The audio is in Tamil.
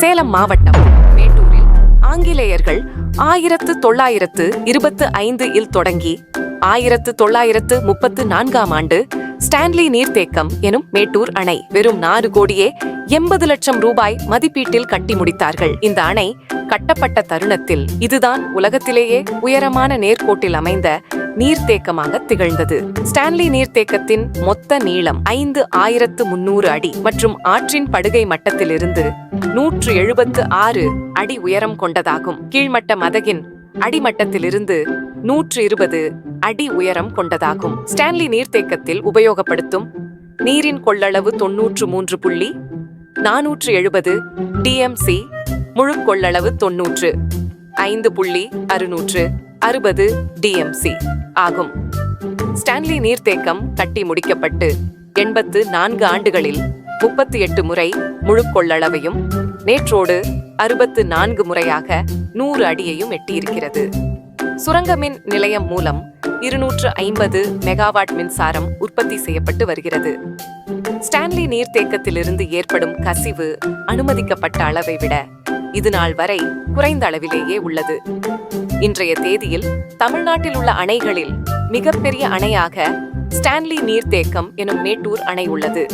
சேலம் மாவட்டம் மேட்டூரில் ஆங்கிலேயர்கள் 1925 இல் தொடங்கி 1934 ஆண்டு ஸ்டான்லி நீர்த்தேக்கம் எனும் மேட்டூர் அணை வெறும் 4 கோடியே 80 லட்சம் ரூபாய் மதிப்பீட்டில் கட்டி முடித்தார்கள். இந்த அணை கட்டப்பட்ட தருணத்தில் இதுதான் உலகத்திலேயே உயரமான நேர்கோட்டில் அமைந்த நீர்த்தேக்கமாக திகழ்ந்தது. ஸ்டான்லி நீர்த்தேக்கத்தின் மொத்த நீளம் 5300 அடி மற்றும் ஆற்றின் படுகை மட்டத்திலிருந்து 176 அடி உயரம் கொண்டதாகும். கீழ்மட்ட மதகின் அடிமட்டத்திலிருந்து 120 அடி உயரம் கொண்டதாகும். ஸ்டான்லி நீர்த்தேக்கத்தில் உபயோகப்படுத்தும் நீரின் கொள்ளளவு 93.470 டிஎம்சி, முழு கொள்ளளவு 95.660 டிஎம்சி ஆகும். ஸ்டான்லி நீர்த்தேக்கம் கட்டி முடிக்கப்பட்டு 84 ஆண்டுகளில் 38 முறை முழு கொள்ளளவையும் நேற்றோடு 64 முறையாக 100 அடியையும் எட்டியிருக்கிறது. சுரங்க மின் நிலையம் மூலம் 250 மெகாவாட் மின்சாரம் உற்பத்தி செய்யப்பட்டு வருகிறது. ஸ்டான்லி நீர்த்தேக்கத்திலிருந்து ஏற்படும் கசிவு அனுமதிக்கப்பட்ட அளவை விட இது நாள் வரை குறைந்த அளவிலேயே உள்ளது. இன்றைய தேதியில் தமிழ்நாட்டில் உள்ள அணைகளில் மிகப்பெரிய அணையாக ஸ்டான்லி நீர்த்தேக்கம் எனும் மேட்டூர் அணை உள்ளது.